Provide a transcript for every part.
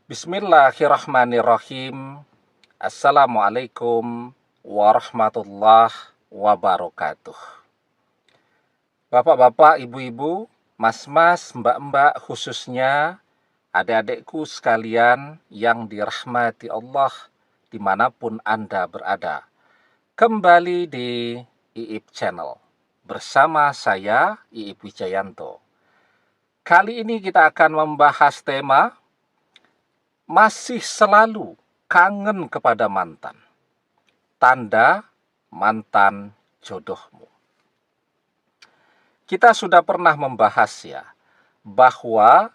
Bismillahirrahmanirrahim. Assalamualaikum warahmatullahi wabarakatuh. Bapak-bapak, ibu-ibu, mas-mas, mbak-mbak, khususnya adik-adikku sekalian yang dirahmati Allah dimanapun Anda berada. Kembali di IIP Channel bersama saya, IIP Wijayanto. Kali ini kita akan membahas tema masih selalu kangen kepada mantan. Tanda mantan jodohmu. Kita sudah pernah membahas ya, bahwa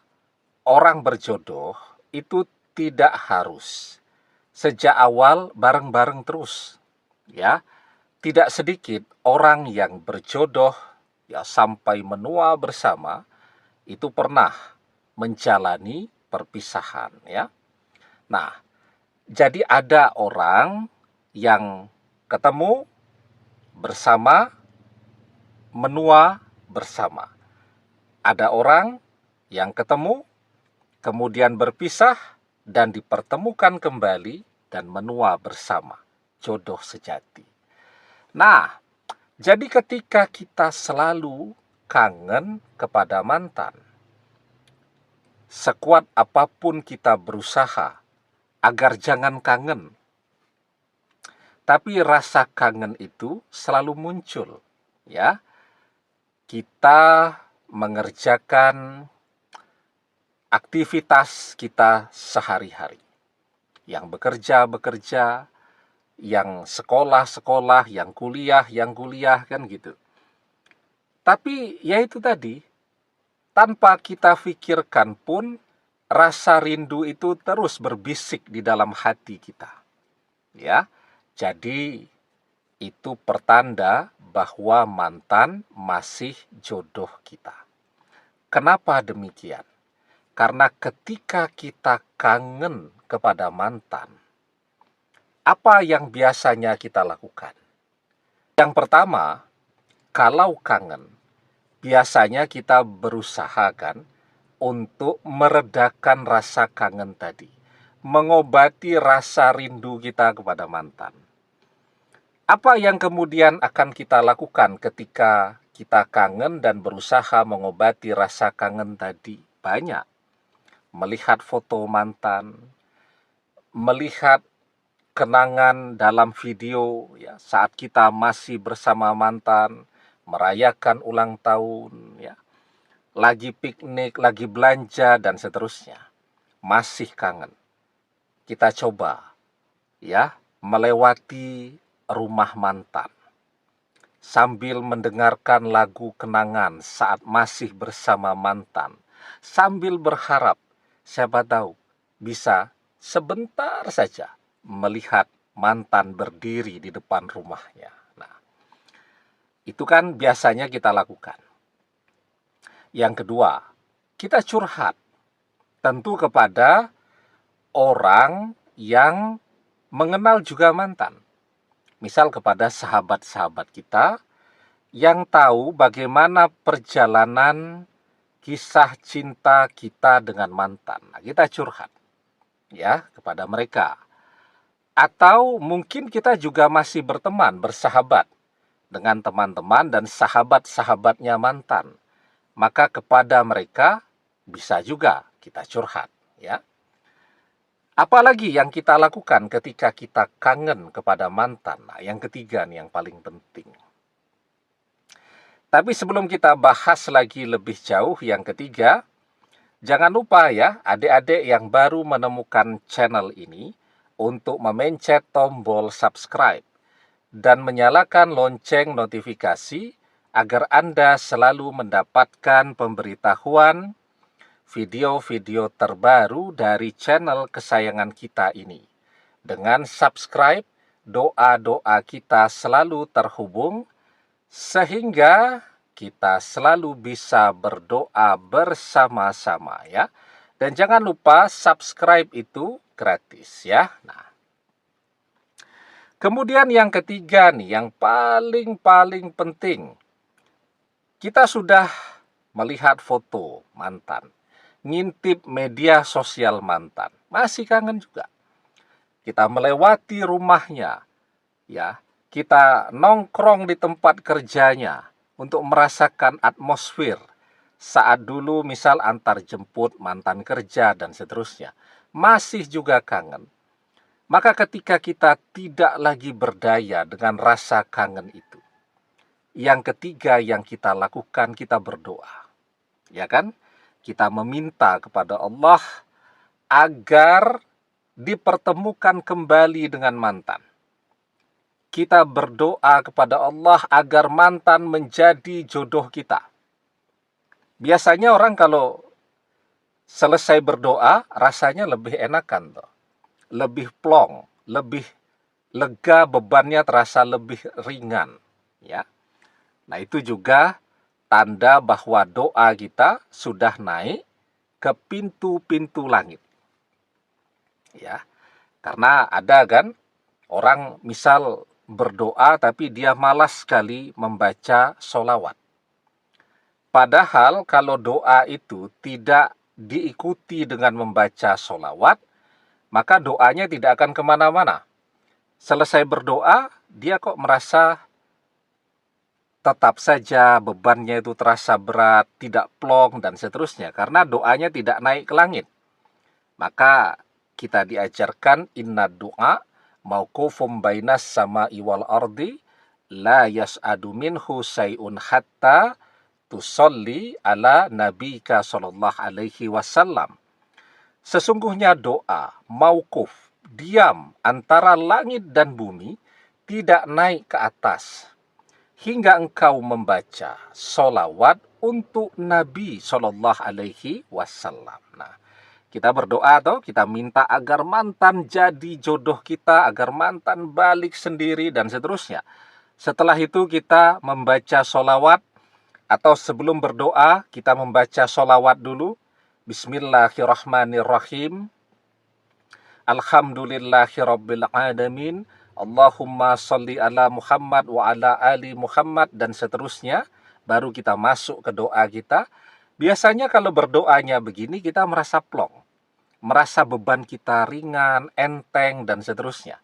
orang berjodoh itu tidak harus sejak awal bareng-bareng terus. Ya, tidak sedikit orang yang berjodoh ya sampai menua bersama itu pernah menjalani perpisahan ya. Nah, jadi ada orang yang ketemu bersama, menua bersama. Ada orang yang ketemu, kemudian berpisah, dan dipertemukan kembali dan menua bersama. Jodoh sejati. Nah, jadi ketika kita selalu kangen kepada mantan, sekuat apapun kita berusaha agar jangan kangen, tapi rasa kangen itu selalu muncul ya. Kita mengerjakan aktivitas kita sehari-hari, yang bekerja, yang sekolah, yang kuliah kan gitu. Tapi ya itu tadi, tanpa kita pikirkan pun rasa rindu itu terus berbisik di dalam hati kita. Ya. Jadi itu pertanda bahwa mantan masih jodoh kita. Kenapa demikian? Karena ketika kita kangen kepada mantan, apa yang biasanya kita lakukan? Yang pertama, kalau kangen, biasanya kita berusaha kan untuk meredakan rasa kangen tadi, mengobati rasa rindu kita kepada mantan. Apa yang kemudian akan kita lakukan ketika kita kangen dan berusaha mengobati rasa kangen tadi? Banyak. Melihat foto mantan, melihat kenangan dalam video ya, saat kita masih bersama mantan, merayakan ulang tahun ya, lagi piknik, lagi belanja, dan seterusnya. Masih kangen. Kita coba ya melewati rumah mantan sambil mendengarkan lagu kenangan saat masih bersama mantan, sambil berharap siapa tahu bisa sebentar saja melihat mantan berdiri di depan rumahnya. Nah, itu kan biasanya kita lakukan. Yang kedua, kita curhat, tentu kepada orang yang mengenal juga mantan. Misal kepada sahabat-sahabat kita yang tahu bagaimana perjalanan kisah cinta kita dengan mantan. Nah, kita curhat ya kepada mereka. Atau mungkin kita juga masih berteman, bersahabat dengan teman-teman dan sahabat-sahabatnya mantan. Maka kepada mereka bisa juga kita curhat ya. Apalagi yang kita lakukan ketika kita kangen kepada mantan. Nah, yang ketiga nih yang paling penting. Tapi sebelum kita bahas lagi lebih jauh yang ketiga, jangan lupa ya adik-adik yang baru menemukan channel ini untuk memencet tombol subscribe dan menyalakan lonceng notifikasi agar Anda selalu mendapatkan pemberitahuan video-video terbaru dari channel kesayangan kita ini. Dengan subscribe, doa-doa kita selalu terhubung sehingga kita selalu bisa berdoa bersama-sama ya. Dan jangan lupa subscribe itu gratis ya. Nah, kemudian yang ketiga nih, yang paling penting. Kita sudah melihat foto mantan. ngintip media sosial mantan. Masih kangen juga. Kita melewati rumahnya, ya. Kita nongkrong di tempat kerjanya untuk merasakan atmosfer saat dulu misal antar jemput mantan kerja dan seterusnya. Masih juga kangen. Maka ketika kita tidak lagi berdaya dengan rasa kangen itu, yang ketiga yang kita lakukan, kita berdoa. Ya kan? Kita meminta kepada Allah agar dipertemukan kembali dengan mantan. Kita berdoa kepada Allah agar mantan menjadi jodoh kita. Biasanya orang kalau selesai berdoa, rasanya lebih enakan tuh. Lebih plong, lebih lega, bebannya terasa lebih ringan. Ya. Nah, itu juga tanda bahwa doa kita sudah naik ke pintu-pintu langit. Ya. Karena ada kan orang misal berdoa tapi dia malas sekali membaca sholawat. Padahal kalau doa itu tidak diikuti dengan membaca sholawat, maka doanya tidak akan kemana-mana. Selesai berdoa, dia kok merasa tetap saja bebannya itu terasa berat, tidak plong, dan seterusnya. Karena doanya tidak naik ke langit. Maka kita diajarkan inna doa mauqufum bainas sama'i wal ardi la yas'adu minhu say'un hatta tusolli ala nabika sallallahu alaihi wasallam. Sesungguhnya doa mauquf, diam antara langit dan bumi, tidak naik ke atas hingga engkau membaca solawat untuk Nabi sallallahu alaihi wasallam. Nah, kita berdoa atau kita minta agar mantan jadi jodoh kita, agar mantan balik sendiri dan seterusnya. Setelah itu kita membaca solawat, atau sebelum berdoa kita membaca solawat dulu. Bismillahirrahmanirrahim. Alhamdulillahirabbil alamin. Allahumma sholli ala Muhammad wa ala ali Muhammad dan seterusnya. Baru kita masuk ke doa kita. Biasanya kalau berdoanya begini kita merasa plong, merasa beban kita ringan, enteng dan seterusnya.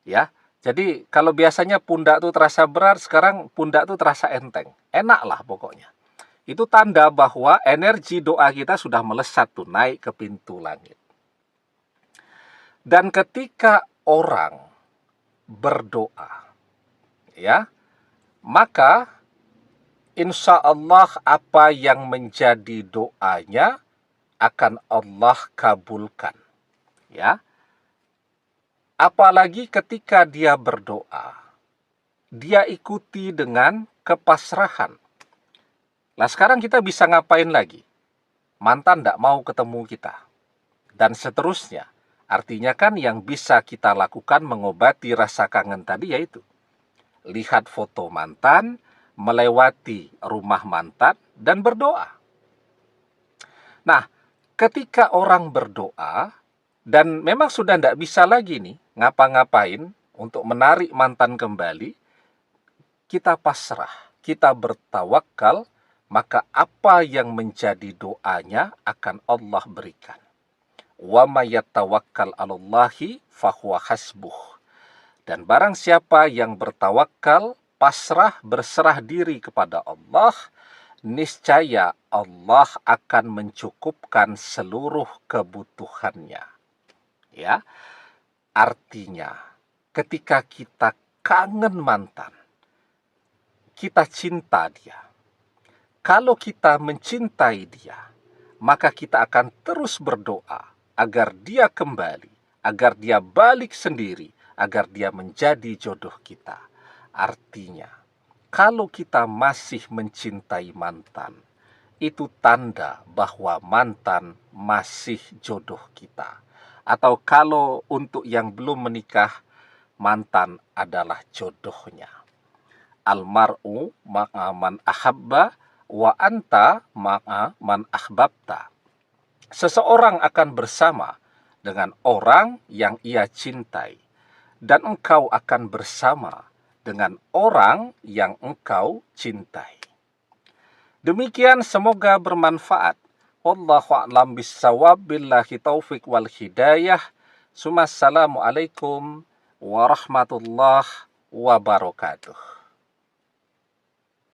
Ya. Jadi kalau biasanya pundak tuh terasa berat, sekarang pundak tuh terasa enteng. Enak lah pokoknya. Itu tanda bahwa energi doa kita sudah melesat tuh naik ke pintu langit. Dan ketika orang berdoa, ya, maka insya Allah apa yang menjadi doanya akan Allah kabulkan. Ya. Apalagi ketika dia berdoa, dia ikuti dengan kepasrahan. Nah sekarang kita bisa ngapain lagi? Mantan tidak mau ketemu kita. Dan seterusnya. Artinya kan yang bisa kita lakukan mengobati rasa kangen tadi yaitu lihat foto mantan, melewati rumah mantan, dan berdoa. Nah, ketika orang berdoa, dan memang sudah tidak bisa lagi nih ngapa-ngapain untuk menarik mantan kembali, kita pasrah, kita bertawakal, maka apa yang menjadi doanya akan Allah berikan. Wa may yatawakkal 'alallahi fahuwa hasbuh. Dan barang siapa yang bertawakal, pasrah, berserah diri kepada Allah, niscaya Allah akan mencukupkan seluruh kebutuhannya. Ya. Artinya, ketika kita kangen mantan, kita cinta dia. Kalau kita mencintai dia, maka kita akan terus berdoa agar dia kembali, agar dia balik sendiri, agar dia menjadi jodoh kita. Artinya, kalau kita masih mencintai mantan, itu tanda bahwa mantan masih jodoh kita. Atau kalau untuk yang belum menikah, mantan adalah jodohnya. Almar'u ma'a man ahabba wa anta ma'a man ahbabta. Seseorang akan bersama dengan orang yang ia cintai, dan engkau akan bersama dengan orang yang engkau cintai. Demikian, semoga bermanfaat. Wallahu a'lam bissawab, billahi taufik wal hidayah. Assalamualaikum warahmatullahi wabarakatuh.